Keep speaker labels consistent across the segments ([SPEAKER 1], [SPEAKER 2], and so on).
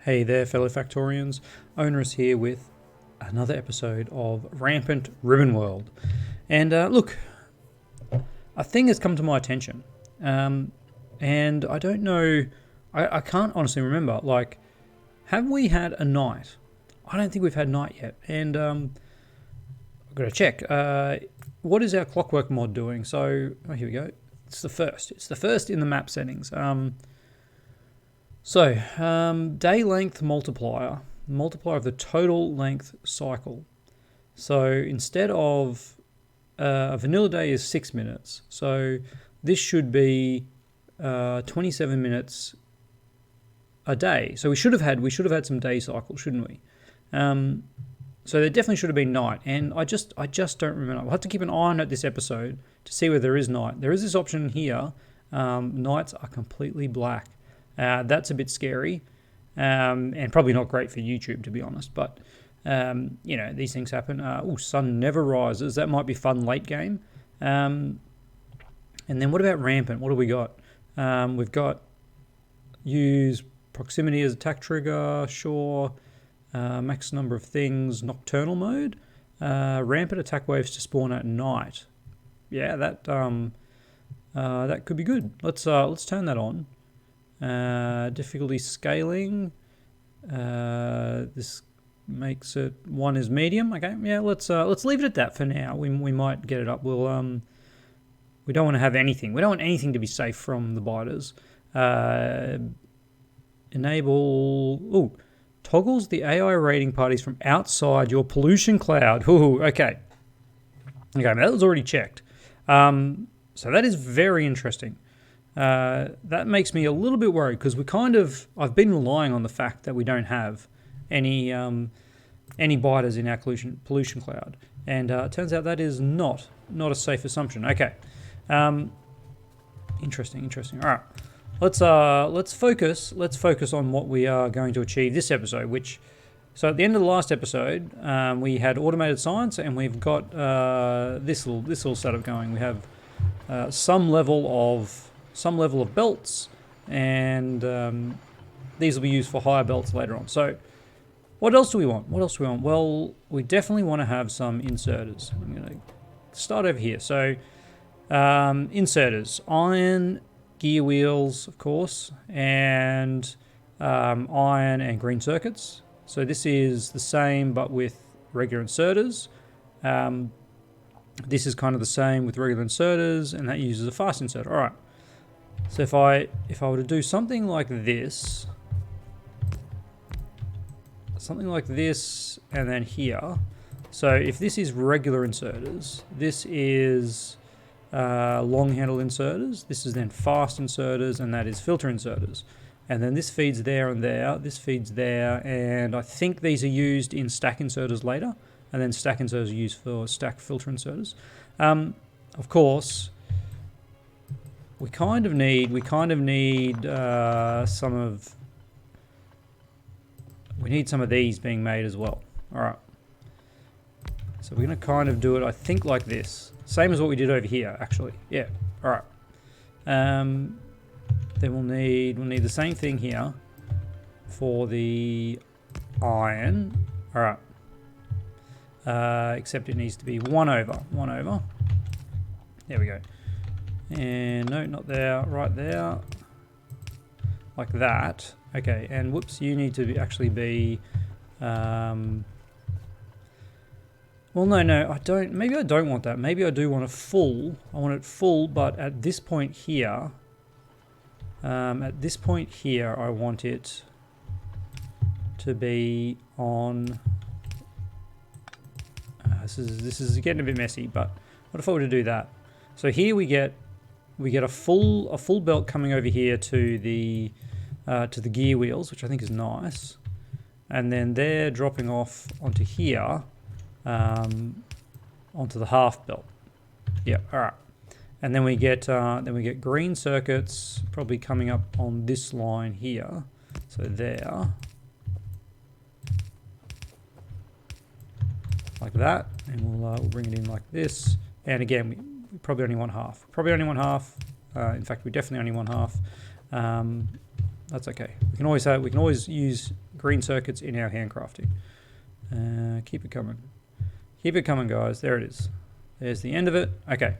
[SPEAKER 1] Hey there, fellow Factorians. Onerous here with another episode of Rampant Ribbon World. And look, a thing has come to my attention. And I don't know, I can't honestly remember. Like, have we had a night? I don't think we've had night yet. And I've got to check. What is our clockwork mod doing? So, here we go. It's the first. It's the first in the map settings. Day length multiplier of the total length cycle. So instead of a vanilla day is 6 minutes, so this should be 27 minutes a day. So we should have had some day cycles, shouldn't we? So there definitely should have been night, and I just don't remember. I'll have to keep an eye on it this episode to see whether there is night. There is this option here. Nights are completely black. That's a bit scary, and probably not great for YouTube, to be honest. But these things happen. Sun never rises. That might be fun late game. And then what about rampant? What do we got? We've got use proximity as attack trigger. Sure. Max number of things. Nocturnal mode. Rampant attack waves to spawn at night. Yeah, that could be good. Let's turn that on. Difficulty scaling. This makes it 1 is medium. Okay, yeah. Let's leave it at that for now. We might get it up. We don't want to have anything. We don't want anything to be safe from the biters. Enable. Toggles the AI raiding parties from outside your pollution cloud. Okay. That was already checked. So that is very interesting. That makes me a little bit worried because I've been relying on the fact that we don't have any biters in our pollution cloud, and it turns out that is not a safe assumption. Okay, interesting. All right, let's focus on what we are going to achieve this episode. So at the end of the last episode, we had automated science, and we've got this little setup going. We have some level of belts, and these will be used for higher belts later on. So what else do we want? Well, we definitely want to have some inserters. I'm going to start over here. So inserters, iron gear wheels, of course, and iron and green circuits. So this is the same but with regular inserters. This is kind of the same with regular inserters, and that uses a fast inserter. All right. So if I were to do something like this, and then here. So if this is regular inserters, this is long handle inserters. This is then fast inserters, and that is filter inserters. And then this feeds there and there. This feeds there, and I think these are used in stack inserters later, and then stack inserters are used for stack filter inserters. Of course. We kind of need some of these being made as well. All right. So we're going to kind of do it, I think, like this. Same as what we did over here, actually. Yeah. All right. Then we'll need the same thing here for the iron. All right. Except it needs to be 1 over. There we go. And no, not there, right there, like that. Okay, and whoops, you need to actually be, well, no, I don't, maybe I don't want that. Maybe I do want it full. I want it full, but at this point here, I want it to be on, this is getting a bit messy, but what if I were to do that? So here we get a full belt coming over here to the gear wheels, which I think is nice, and then they're dropping off onto here, onto the half belt. Yeah, all right. And then we get green circuits probably coming up on this line here. So there, like that, and we'll bring it in like this. And again, we probably only want half. In fact, we definitely only want half. That's okay. We can always use green circuits in our handcrafting. Keep it coming. Keep it coming, guys. There it is. There's the end of it. Okay.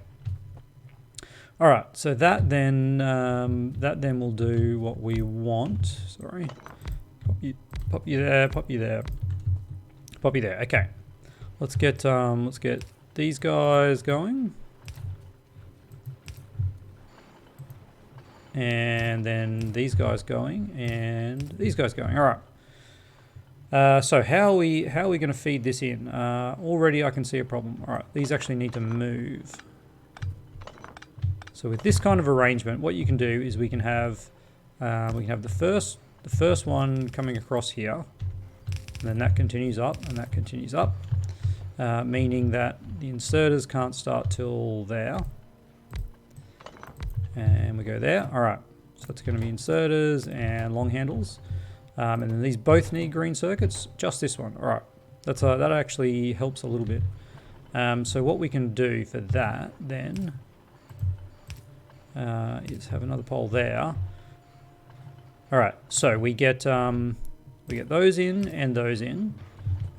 [SPEAKER 1] All right. So that then will do what we want. Sorry. Pop you there. Pop you there. Pop you there. Okay. Let's get these guys going. And then these guys going, and these guys going. All right. So how are we going to feed this in? Already I can see a problem. All right, these actually need to move. So with this kind of arrangement, what you can do is we can have the first one coming across here, and then that continues up, and that continues up, meaning that the inserters can't start till there. And we go there. All right. So it's going to be inserters and long handles. And then these both need green circuits. Just this one. All right. That actually helps a little bit. So what we can do for that then is have another pole there. All right. So we get those in and those in.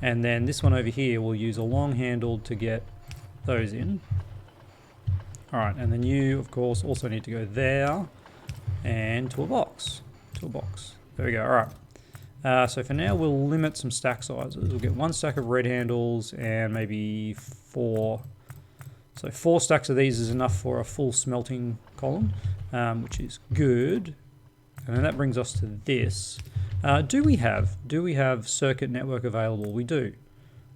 [SPEAKER 1] And then this one over here will use a long handle to get those in. All right, and then you, of course, also need to go there and to a box. There we go. All right. So for now, we'll limit some stack sizes. We'll get 1 stack of red handles and maybe 4. So 4 stacks of these is enough for a full smelting column, which is good. And then that brings us to this. Do we have circuit network available? We do.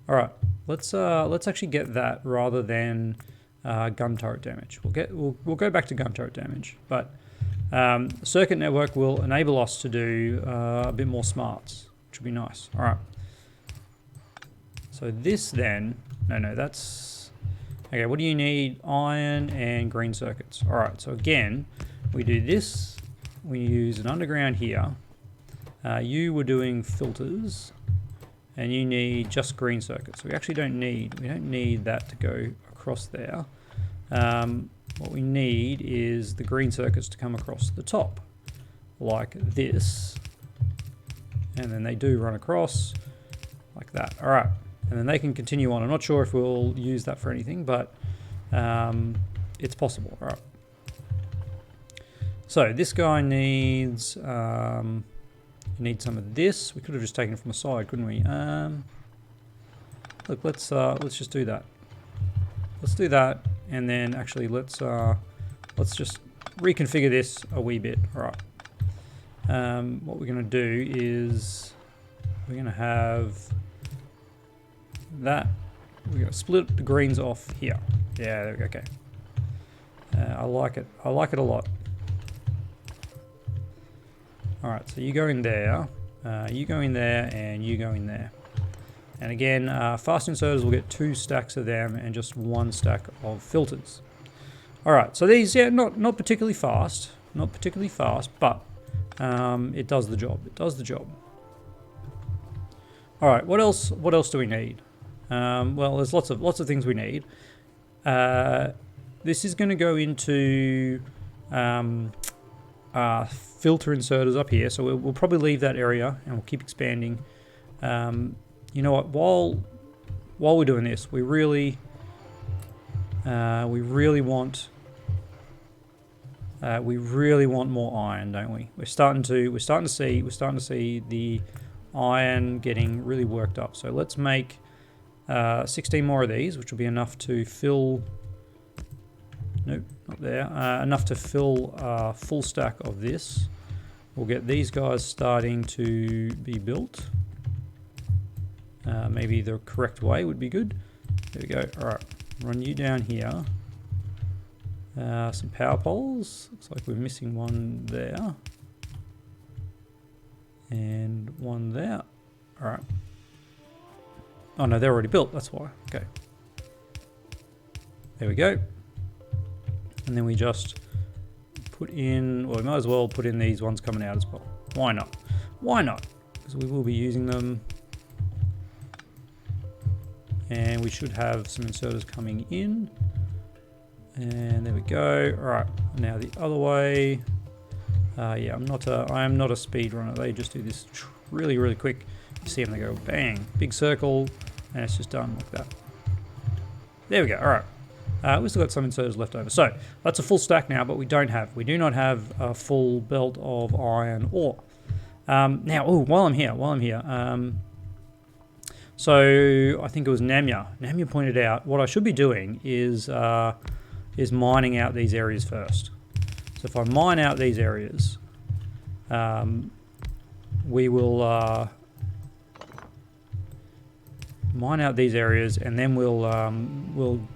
[SPEAKER 1] All right. Let's actually get that rather than gun turret damage. We'll go back to gun turret damage, but circuit network will enable us to do a bit more smarts, which would be nice. All right. So this then, no, that's okay. What do you need? Iron and green circuits. All right. So again, we do this. We use an underground here. You were doing filters, and you need just green circuits. So we actually don't need that to go across there. What we need is the green circuits to come across the top like this, and then they do run across like that. All right, and then they can continue on. I'm not sure if we'll use that for anything, but it's possible. All right, so this guy needs need some of this. We could have just taken it from the side, couldn't we? Look, let's just do that. Let's do that, and then actually let's just reconfigure this a wee bit. All right. What we're going to do is we're going to have that. We're going to split the greens off here. Yeah, there we go. Okay. I like it. I like it a lot. All right. So you go in there. You go in there, and you go in there. And again, fast inserters will get 2 stacks of them and just 1 stack of filters. All right, so these, yeah, not particularly fast, but it does the job. It does the job. All right, what else do we need? Well, there's lots of things we need. This is going to go into filter inserters up here, so we'll probably leave that area and we'll keep expanding. You know what? While we're doing this, we really want more iron, don't we? We're starting to see the iron getting really worked up. So let's make 16 more of these, which will be enough to fill. Nope, not there. Enough to fill a full stack of this. We'll get these guys starting to be built. Maybe the correct way would be good. There we go. All right, run you down here. Some power poles. Looks like we're missing one there. And one there. All right. Oh no, they're already built. That's why. Okay. There we go. And then we just put in, well, we might as well put in these ones coming out as well. Why not? Why not? Because we will be using them. And we should have some inserters coming in. And there we go. All right, now the other way. Yeah, I am not a speed runner. They just do this really, really quick. You see them, they go bang, big circle, and it's just done like that. There we go. All right. We've still got some inserters left over. So that's a full stack now, but we do not have a full belt of iron ore. Now, while I'm here, so I think it was Namya. Namya pointed out what I should be doing is mining out these areas first. So if I mine out these areas, we will mine out these areas, and then we'll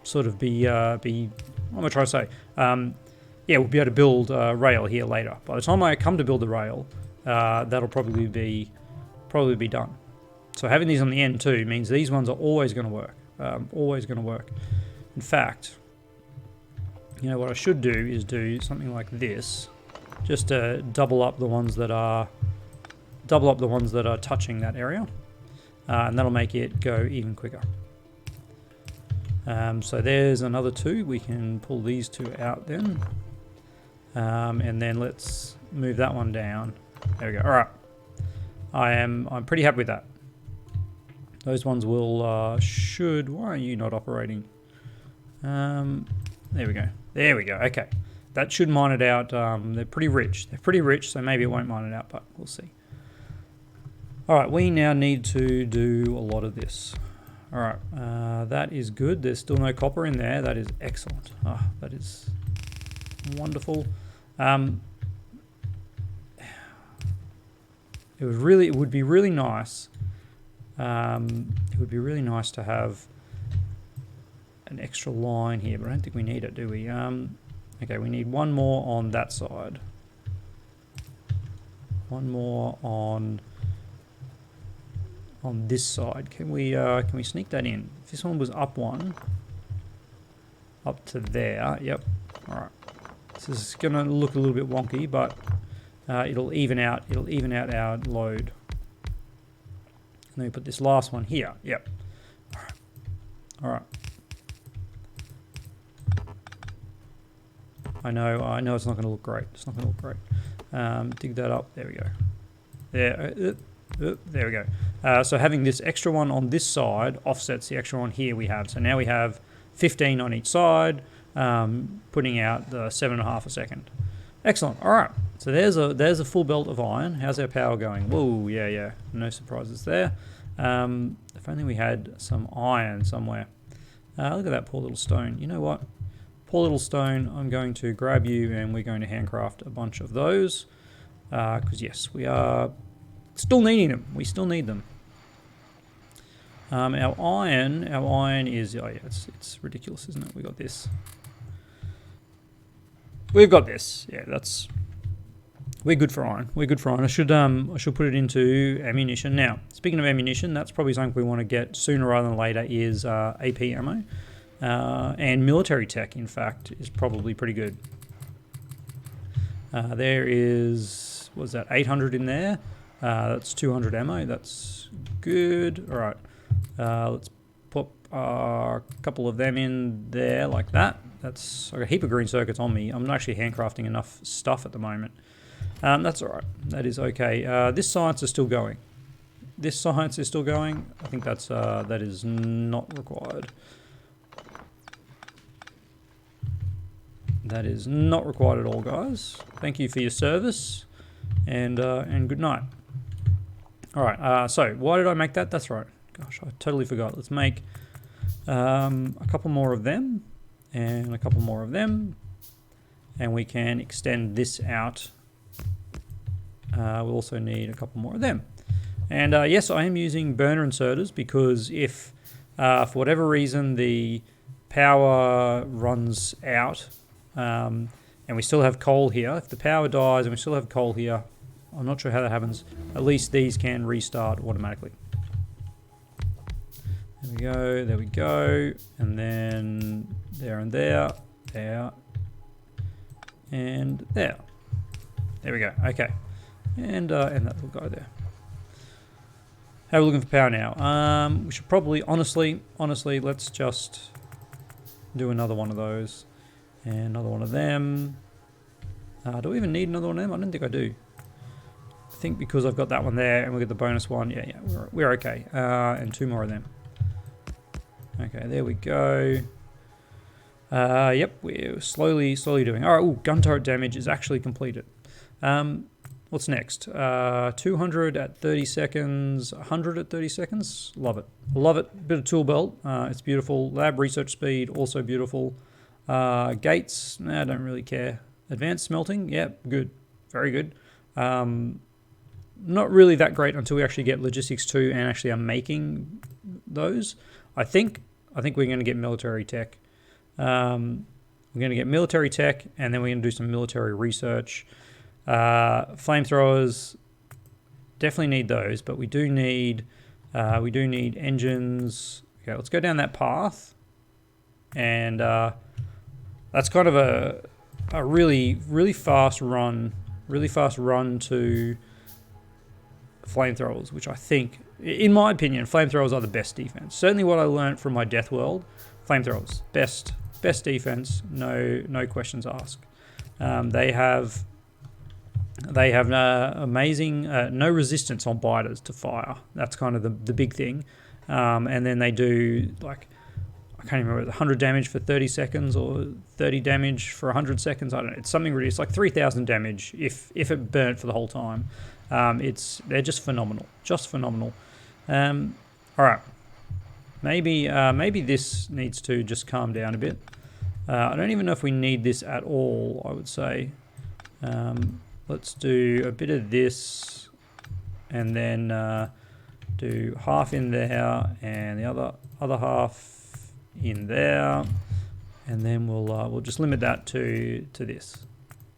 [SPEAKER 1] sort of be what am I trying to say? Yeah, we'll be able to build rail here later. By the time I come to build the rail, that'll probably be done. So having these on the end too means these ones are always going to work. Always going to work. In fact, you know what I should do is do something like this, just to double up the ones that are touching that area, and that'll make it go even quicker. So there's another two. We can pull these two out then, and then let's move that one down. There we go. All right, I'm pretty happy with that. Those ones will should. Why are you not operating? There we go. There we go. Okay, that should mine it out. They're pretty rich. So maybe it won't mine it out, but we'll see. All right, we now need to do a lot of this. All right, that is good. There's still no copper in there. That is excellent. Oh, that is wonderful. It would be really nice. It would be really nice to have an extra line here, but I don't think we need it, do we? Okay, we need one more on that side. One more on this side. Can we sneak that in? If this one was up one, up to there. Yep. All right. This is going to look a little bit wonky, but it'll even out. It'll even out our load. And then we put this last one here. Yep. All right. All right. I know it's not going to look great. It's not going to look great. Dig that up. There we go. There we go. So having this extra one on this side offsets the extra one here we have. So now we have 15 on each side, putting out the 7.5 a second. Excellent. All right. So there's a full belt of iron. How's our power going? Whoa, yeah. No surprises there. If only we had some iron somewhere. Look at that poor little stone. You know what? Poor little stone, I'm going to grab you and we're going to handcraft a bunch of those. Because yes, we are still needing them. We still need them. Our iron is, oh yeah, it's ridiculous, isn't it? We got this. We've got this. Yeah, we're good for iron. We're good for iron. I should put it into ammunition. Now, speaking of ammunition, that's probably something we want to get sooner rather than later is AP ammo. And military tech, in fact, is probably pretty good. There is, what's that, 800 in there. That's 200 ammo. That's good. All right. Let's put a couple of them in there like that. That's like a heap of green circuits on me. I'm not actually handcrafting enough stuff at the moment. That's all right. That is okay. This science is still going. I think that is not required. That is not required at all, guys. Thank you for your service, and good night. All right. So why did I make that? That's right. Gosh, I totally forgot. Let's make a couple more of them, and a couple more of them, and we can extend this out. We'll also need a couple more of them. And yes, I am using burner inserters because if, for whatever reason, the power runs out, and we still have coal here. If the power dies and we still have coal here, I'm not sure how that happens. At least these can restart automatically. There we go. And then there and there, and there. There we go. Okay. And that will go there. How are we looking for power now? We should probably, honestly, let's just do another one of those. And another one of them. Do we even need another one of them? I don't think I do. I think because I've got that one there and we get the bonus one, yeah, we're okay. And 2 more of them. Okay, there we go. Yep, we're slowly doing. All right, ooh, gun turret damage is actually completed. What's next? 200 at 30 seconds, 100 at 30 seconds. Love it. Love it. Bit of tool belt. It's beautiful. Lab research speed, also beautiful. Gates, I don't really care. Advanced smelting, yep, good. Very good. Not really that great until we actually get logistics 2 and actually are making those. I think we're going to get military tech. We're going to get military tech, and then we're going to do some military research. Flamethrowers, definitely need those, but we do need engines. Okay, let's go down that path, and that's kind of a really fast run to flamethrowers, which I think, in my opinion, flamethrowers are the best defense. Certainly, what I learned from my Death World, flamethrowers best defense, no questions asked. They have amazing no resistance on biters to fire. That's kind of the big thing. And then they do, like, I can't even remember, 100 damage for 30 seconds or 30 damage for 100 seconds. I don't know. It's something ridiculous. It's like 3,000 damage if it burnt for the whole time. They're just phenomenal. Just phenomenal. All right. Maybe this needs to just calm down a bit. I don't even know if we need this at all, I would say. Let's do a bit of this, and then do half in there and the other half in there, and then we'll just limit that to this.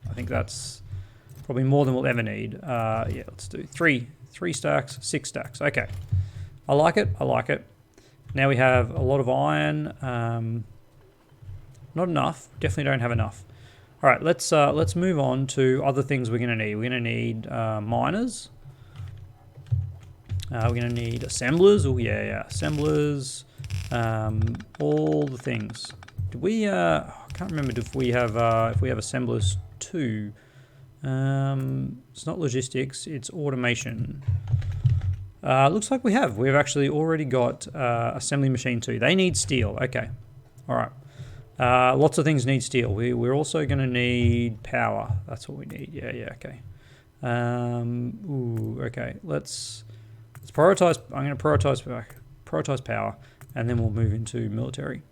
[SPEAKER 1] I think that's probably more than we'll ever need. Yeah, let's do three stacks, 6 stacks. Okay, I like it. Now we have a lot of iron. Not enough. Definitely don't have enough. All right, let's move on to other things we're going to need. We're going to need miners. We're going to need assemblers. Oh yeah, assemblers. All the things. Do we? I can't remember if we have assemblers too. It's not logistics. It's automation. Looks like we have. We've actually already got assembly machine 2. They need steel. Okay. All right. Lots of things need steel. We're also going to need power. That's what we need. Yeah. Okay. Okay. Let's prioritize. I'm going to prioritize power, and then we'll move into military.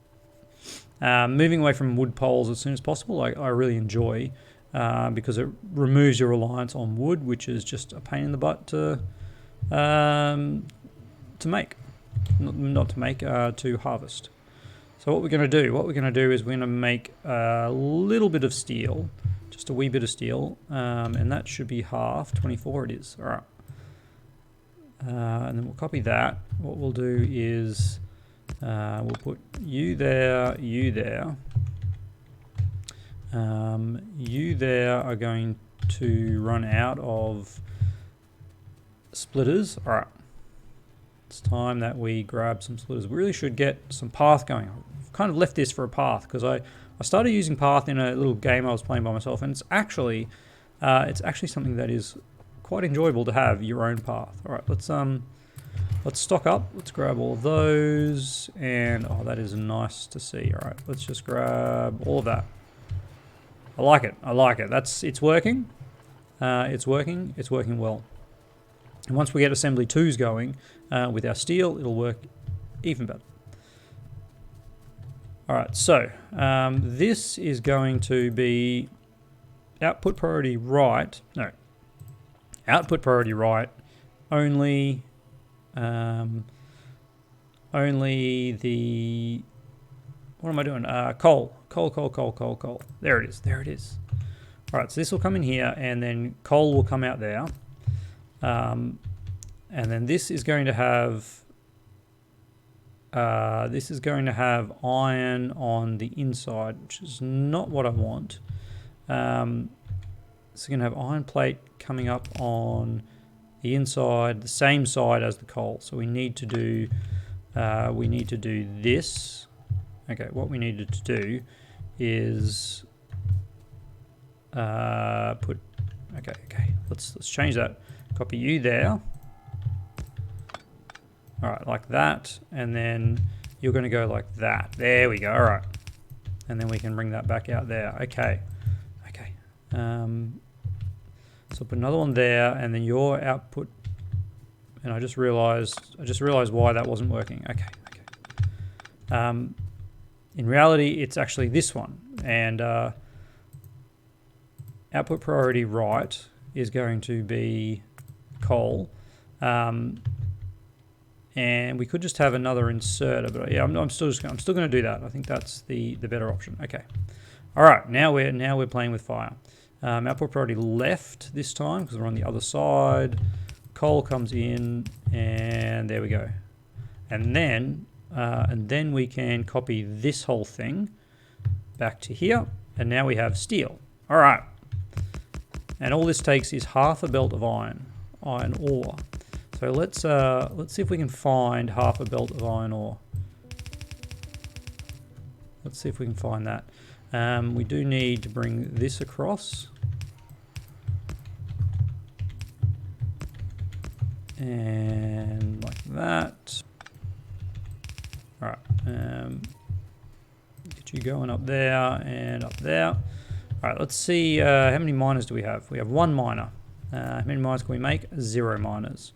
[SPEAKER 1] Moving away from wood poles as soon as possible. I really enjoy because it removes your reliance on wood, which is just a pain in the butt to make, not to make, to harvest. So what we're going to do is we're going to make a little bit of steel, just a wee bit of steel, and that should be half, 24 it is. All right. And then we'll copy that. What we'll do is we'll put you there, you there. You there are going to run out of splitters. All right. It's time that we grab some splitters. We really should get some path going. I've kind of left this for a path because I started using path in a little game I was playing by myself, and it's actually something that is quite enjoyable to have your own path. All right, let's stock up. Let's grab all of those, and oh, that is nice to see. All right, let's just grab all of that. I like it. It's working. It's working well. And once we get assembly 2s going with our steel, it'll work even better. All right, so this is going to be output priority right. No, output priority right. Only the, what am I doing? Coal. There it is. All right, so this will come in here, and then coal will come out there. And then this is going to have iron on the inside, which is not what I want. So we're going to have iron plate coming up on the inside, the same side as the coal. So we need to do this. Okay, what we needed to do is Okay. Let's change that. Copy you there. All right, like that, and then you're going to go like that. There we go. All right, and then we can bring that back out there. Okay. So put another one there, and then your output. And I just realized why that wasn't working. Okay. In reality, it's actually this one, and output priority right is going to be coal, and we could just have another inserter, but yeah, I'm still going to do that. I think that's the better option. Okay. All right. Now we're playing with fire. Output priority left this time because we're on the other side. Coal comes in, and there we go. And then we can copy this whole thing back to here, and now we have steel. All right. And all this takes is half a belt of iron ore. So let's see if we can find half a belt of iron ore. Let's see if we can find that. We do need to bring this across. And like that. All right. Get you going up there and up there. All right, let's see how many miners do we have? We have one miner. How many miners can we make? 0 miners.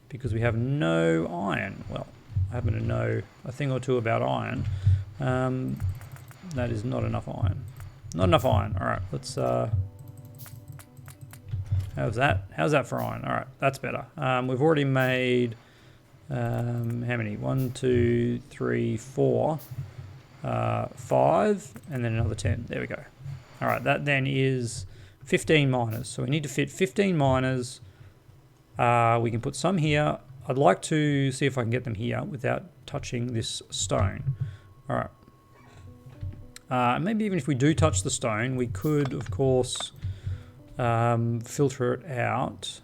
[SPEAKER 1] Because we have no iron. Well, I happen to know a thing or two about iron. That is not enough iron. Not enough iron. All right, let's... How's that for iron? All right, that's better. We've already made... how many? 1, 2, 3, 4, 5, and then another 10. There we go. All right, that then is 15 miners. So we need to fit 15 miners. We can put some here. I'd like to see if I can get them here without touching this stone. All right. Maybe even if we do touch the stone, we could, of course, filter it out.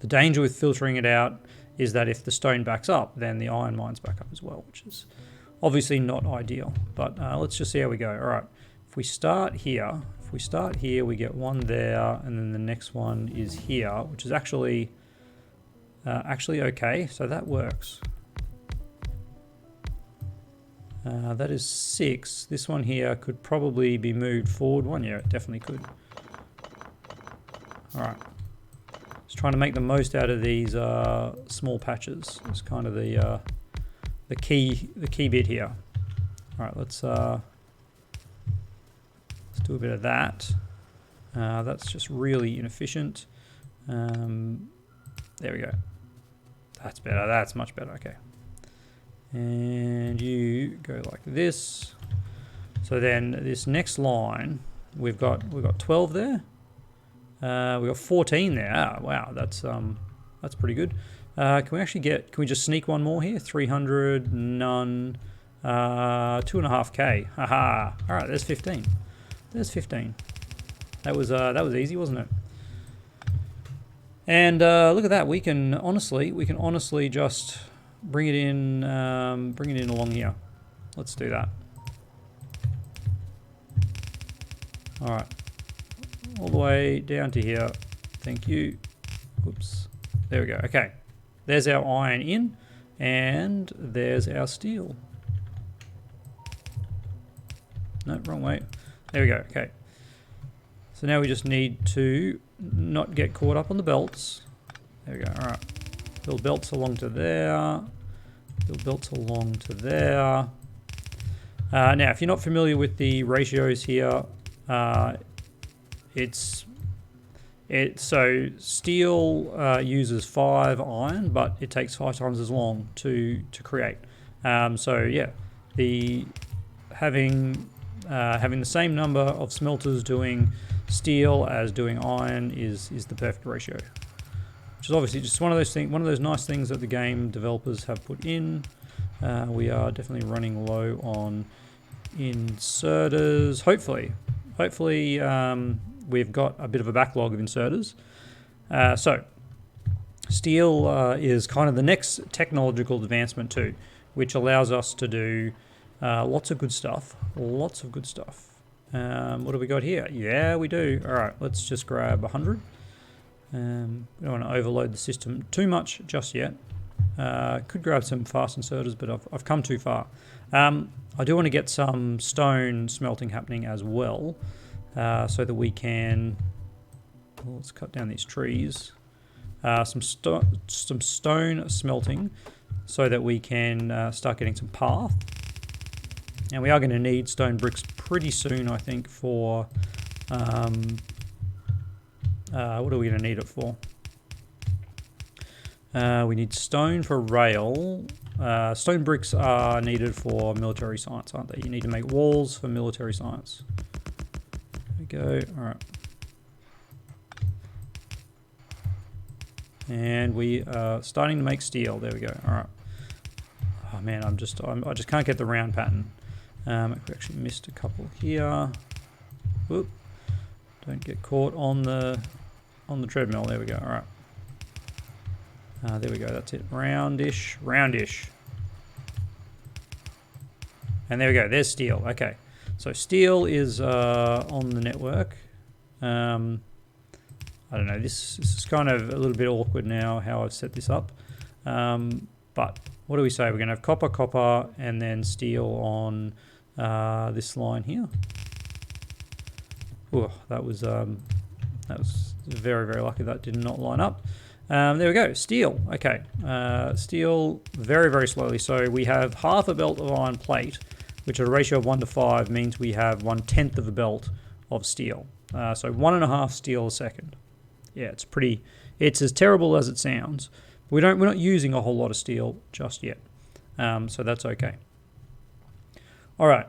[SPEAKER 1] The danger with filtering it out is that if the stone backs up, then the iron mines back up as well, which is obviously not ideal. But let's just see how we go. All right. If we start here, we get one there, and then the next one is here, which is actually okay. So that works. That is 6. This one here could probably be moved forward one. Yeah, it definitely could. All right. Just trying to make the most out of these small patches. It's kind of the key bit here. All right, let's do a bit of that. That's just really inefficient. There we go. That's better. That's much better. Okay. And you go like this. So then this next line, we've got 12 there. We've got 14 there. Ah, wow, that's pretty good. Can we just sneak one more here? 300, none, 2.5K. Haha. All right, there's 15. There's 15. That was easy, wasn't it? And look at that. We can honestly just bring it in along here. Let's do that. All right. All the way down to here. Thank you. Oops. There we go. Okay. There's our iron in, and there's our steel. No, wrong way. There we go. Okay. So now we just need to not get caught up on the belts. There we go. All right. Build belts along to there. Build belts along to there. Now, if you're not familiar with the ratios here, so steel uses 5 iron, but it takes 5 times as long to create. So yeah, having the same number of smelters doing steel as doing iron is the perfect ratio. Which is obviously just one of those nice things that the game developers have put in. We are definitely running low on inserters. Hopefully, we've got a bit of a backlog of inserters. So steel is kind of the next technological advancement too, which allows us to do lots of good stuff. What do we got here? Yeah, we do. All right, let's just grab 100. We don't want to overload the system too much just yet. Could grab some fast inserters, but I've come too far. I do want to get some stone smelting happening as well, so that we can... Well, let's cut down these trees. Some stone smelting, so that we can start getting some path. And we are going to need stone bricks pretty soon, I think, for... what are we going to need it for? We need stone for rail. Stone bricks are needed for military science, aren't they? You need to make walls for military science. There we go. All right. And we are starting to make steel. There we go. All right. Oh man, I just can't get the round pattern. We actually missed a couple here. Whoop! Don't get caught on the treadmill. There we go. All right. There we go. That's it. Roundish, roundish. And there we go. There's steel. Okay. So steel is on the network. I don't know. This is kind of a little bit awkward now how I've set this up. But what do we say? We're going to have copper, copper, and then steel on this line here. Oh, that was very, very lucky that did not line up. There we go, steel. Okay, steel very, very slowly. So we have half a belt of iron plate, which at a ratio of 1 to 5 means we have 1/10 of a belt of steel. So 1.5 steel a second. Yeah, it's as terrible as it sounds. We're not using a whole lot of steel just yet, so that's okay. All right.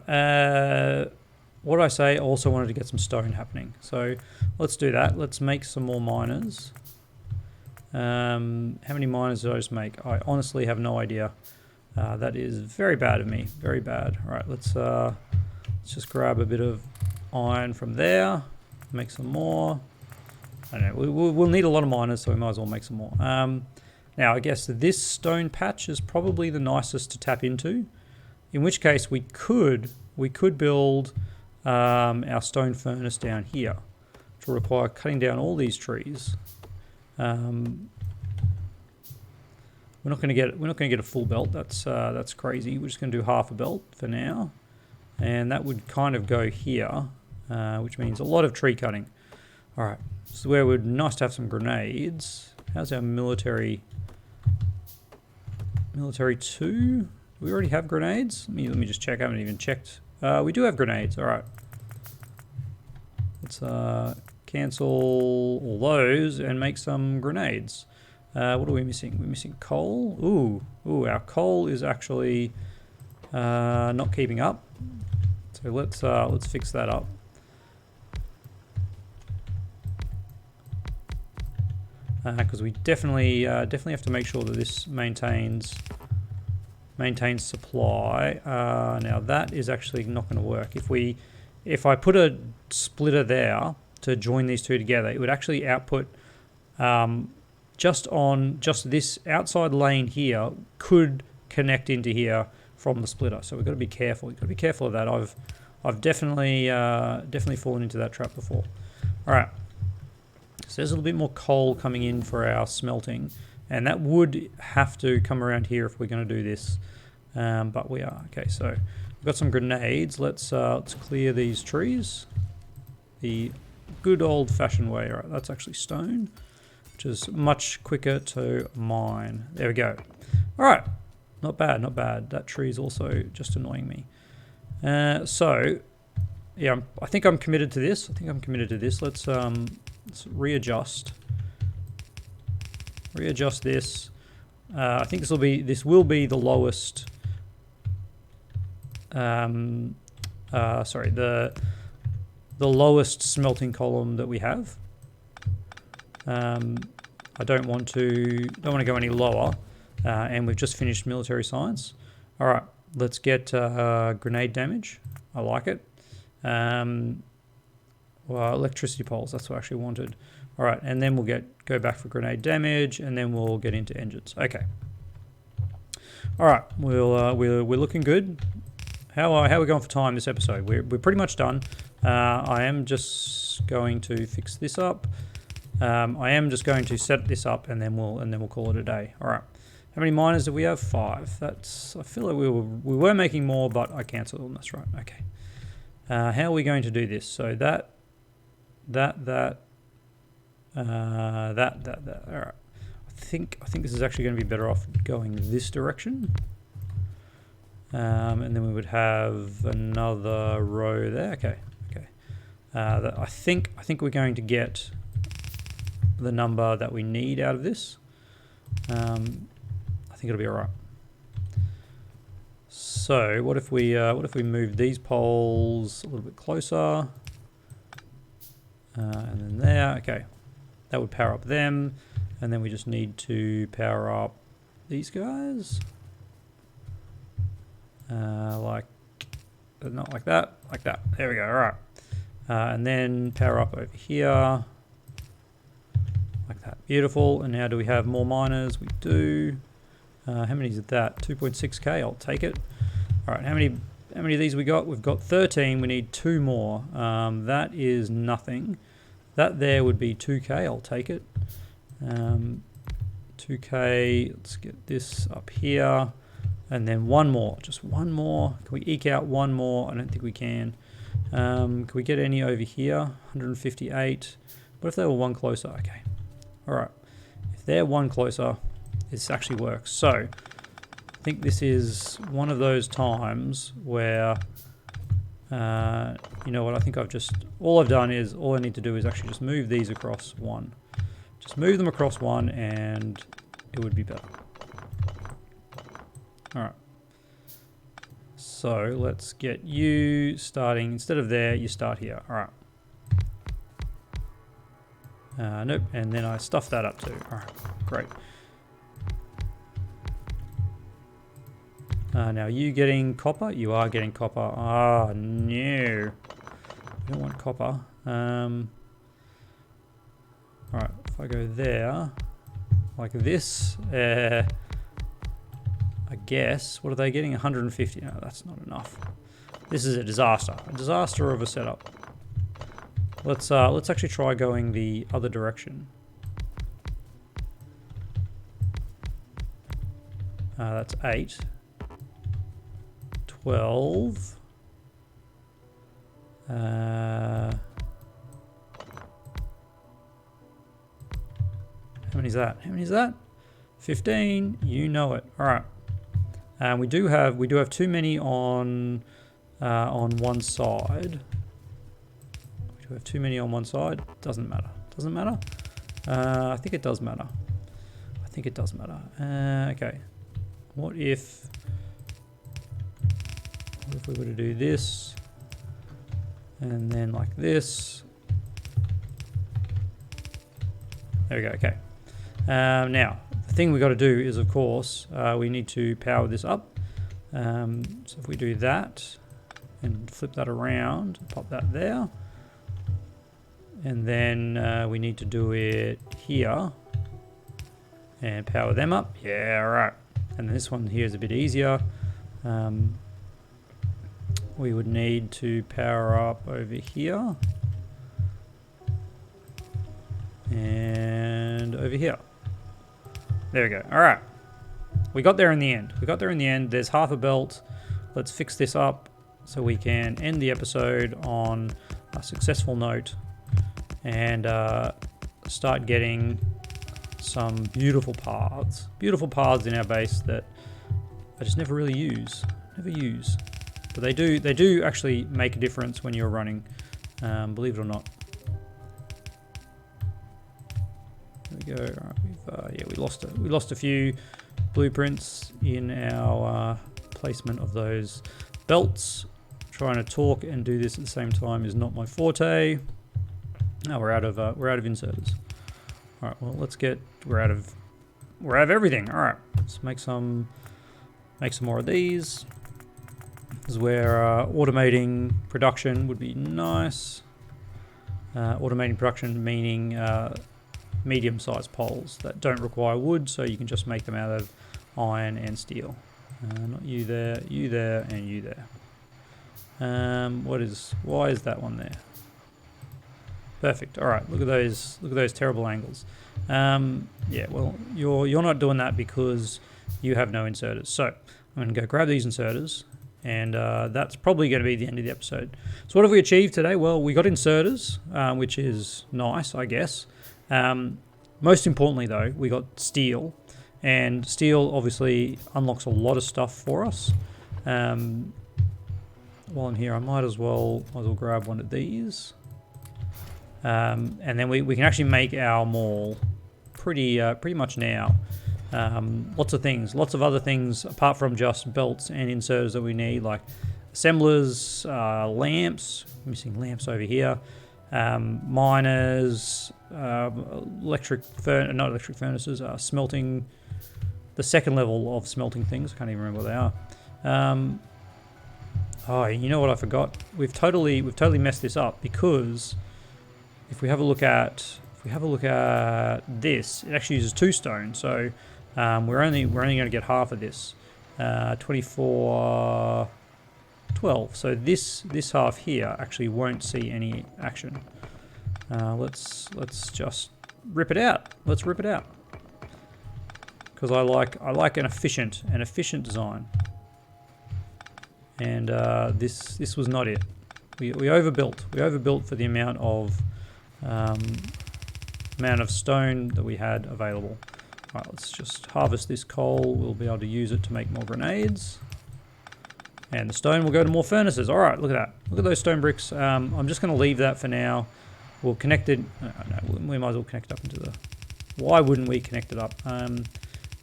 [SPEAKER 1] What did I say? I also wanted to get some stone happening. So let's do that. Let's make some more miners. How many miners did I just make? I honestly have no idea. That is very bad of me. Very bad. All right, let's just grab a bit of iron from there. Make some more. I don't know. We'll need a lot of miners, so we might as well make some more. Now, I guess this stone patch is probably the nicest to tap into. In which case, we could build our stone furnace down here, which will require cutting down all these trees. We're not going to get a full belt. That's crazy. We're just going to do half a belt for now, and that would kind of go here, which means a lot of tree cutting. All right, this is where it would be nice to have some grenades. How's our military? Military 2? Do we already have grenades? Let me just check. I haven't even checked. We do have grenades. All right. Let's cancel all those and make some grenades. What are we missing? We're missing coal. Ooh, our coal is actually not keeping up. So let's fix that up. Because we definitely have to make sure that this maintains supply. Now that is actually not going to work. If I put a splitter there to join these two together, it would actually output just this outside lane here could connect into here from the splitter. So we've got to be careful. You've got to be careful of that. I've definitely fallen into that trap before. All right. So there's a little bit more coal coming in for our smelting, and that would have to come around here if we're going to do this. But we are. Okay, so we've got some grenades. Let's clear these trees. The good old-fashioned way. All right, that's actually stone, which is much quicker to mine. There we go. All right, not bad, not bad. That tree is also just annoying me. So, yeah, I think I'm committed to this. Let's readjust this. I think this will be the lowest. The lowest smelting column that we have. I don't want to go any lower, and we've just finished military science. All right, let's get grenade damage. I like it. Well, electricity poles. That's what I actually wanted. All right, and then we'll go back for grenade damage, and then we'll get into engines. Okay. All right, we're looking good. How are we going for time this episode? We're pretty much done. I am just going to fix this up. I am just going to set this up, and then we'll call it a day. All right. How many miners do we have? 5. That's. I feel like we were making more, but I cancelled them. That's right. Okay. How are we going to do this? So that. All right. I think this is actually going to be better off going this direction. And then we would have another row there. Okay. I think we're going to get the number that we need out of this. I think it'll be all right. So what if we move these poles a little bit closer, and then there. Okay, that would power up them, and then we just need to power up these guys, like not like that, like that. There we go. All right. And then power up over here, like that. Beautiful. And now do we have more miners? We do. How many is that? 2.6k. I'll take it. All right. How many of these we got? We've got 13. We need 2 more. That is nothing. That there would be 2k. I'll take it. 2k. Let's get this up here. And then 1 more. Just 1 more. Can we eke out 1 more? I don't think we can. Can we get any over here? 158. What if they were 1 closer? Okay. All right. If they're 1 closer, this actually works. So I think this is one of those times where, you know what? I think all I need to do is actually just move these across 1. Just move them across 1, and it would be better. All right. So let's get you starting, instead of there, you start here. All right. Nope, and then I stuff that up too. All right, great. Now you getting copper? You are getting copper. Ah, no. I don't want copper. All right, if I go there, like this, I guess, what are they getting? 150. No, that's not enough. This is a disaster. A disaster of a setup. Let's actually try going the other direction. That's 8. 12. How many is that? How many is that? 15. You know it. All right. We do have too many on one side. We do have too many on one side. Doesn't matter. Doesn't matter. I think it does matter. I think it does matter. Okay. What if we were to do this and then like this? There we go. Okay. Now, the thing we got to do is, of course, we need to power this up. So if we do that and flip that around, pop that there, and then we need to do it here and power them up. Yeah, right. And this one here is a bit easier. We would need to power up over here and over here. There we go. All right. We got there in the end. We got there in the end. There's half a belt. Let's fix this up so we can end the episode on a successful note and start getting some beautiful paths. Beautiful paths in our base that I just never really use. Never use. But they do actually make a difference when you're running, believe it or not. There we go. All right, we lost a few blueprints in our placement of those belts. Trying to talk and do this at the same time is not my forte. No, we're out of inserters. All right, well we're out of everything. All right, let's make some more of these. This is where automating production would be nice. Automating production meaning medium-sized poles that don't require wood, so you can just make them out of iron and steel. Not you there, and you there. Why is that one there? Perfect. All right, look at those terrible angles. Yeah, well, you're not doing that because you have no inserters. So I'm going to go grab these inserters, and that's probably going to be the end of the episode. So what have we achieved today? Well, we got inserters, which is nice, I guess. Most importantly, though, we got steel, and steel obviously unlocks a lot of stuff for us. While I'm here, I might as well grab one of these. And then we can actually make our mall pretty much now. Lots of things, lots of other things apart from just belts and inserters that we need, like assemblers, lamps, missing lamps over here, miners, not electric furnaces, smelting, the second level of smelting things. I can't even remember what they are. Oh, you know what I forgot? We've totally messed this up, because if we have a look at this, it actually uses 2 stone, so we're only going to get half of this. 24, 12. So this half here actually won't see any action. Let's just rip it out. Let's rip it out, because I like an efficient design. And this was not it. We overbuilt. We overbuilt for the amount of stone that we had available. All right, let's just harvest this coal. We'll be able to use it to make more grenades. And the stone will go to more furnaces. All right, look at that. Look at those stone bricks. I'm just going to leave that for now. We'll connect it. No, we might as well connect it up into the... Why wouldn't we connect it up?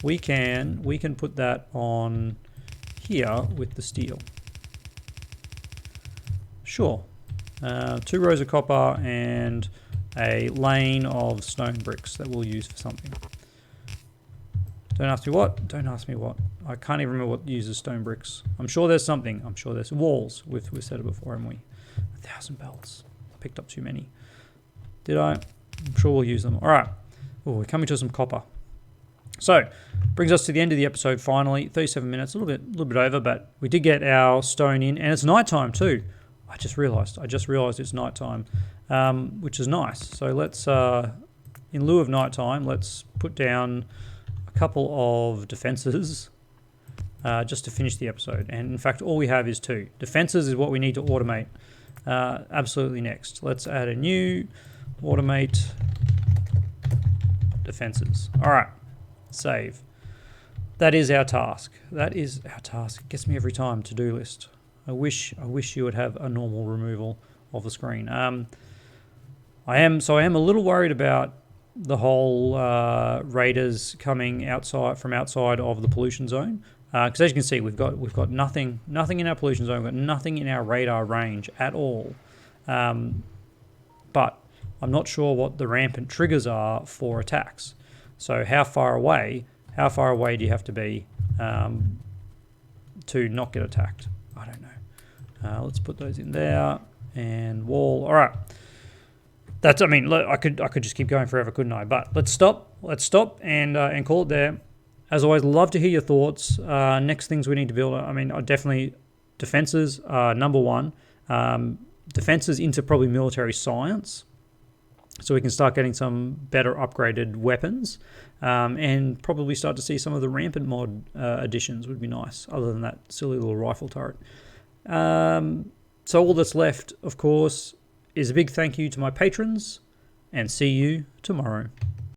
[SPEAKER 1] We can put that on here with the steel. Sure. 2 rows of copper and a lane of stone bricks that we'll use for something. Don't ask me what. Don't ask me what. I can't even remember what uses stone bricks. I'm sure there's something. I'm sure there's walls. We've said it before, haven't we? 1,000 belts. Picked up too many. Did I? I'm sure we'll use them. All right. Oh, we're coming to some copper. So, brings us to the end of the episode finally. 37 minutes, a little bit over, but we did get our stone in, and it's nighttime too. I just realised it's nighttime, which is nice. So let's, in lieu of nighttime, let's put down a couple of defences just to finish the episode. And in fact, all we have is 2. Defences is what we need to automate absolutely next. Let's add a new automate defences. All right, save. That is our task. It gets me every time, to-do list. I wish you would have a normal removal of the screen. I am a little worried about the whole raiders coming from outside of the pollution zone, because as you can see, we've got nothing in our pollution zone. We've got nothing in our radar range at all. But I'm not sure what the rampant triggers are for attacks. So how far away do you have to be to not get attacked? I don't know. Let's put those in there, and wall. All right. Look, I could just keep going forever, couldn't I? But let's stop and call it there. As always, love to hear your thoughts. Next things we need to build. Definitely defenses number 1. Defenses into probably military science, so we can start getting some better upgraded weapons, and probably start to see some of the Rampant mod additions would be nice, other than that silly little rifle turret. So all that's left, of course, is a big thank you to my patrons, and see you tomorrow.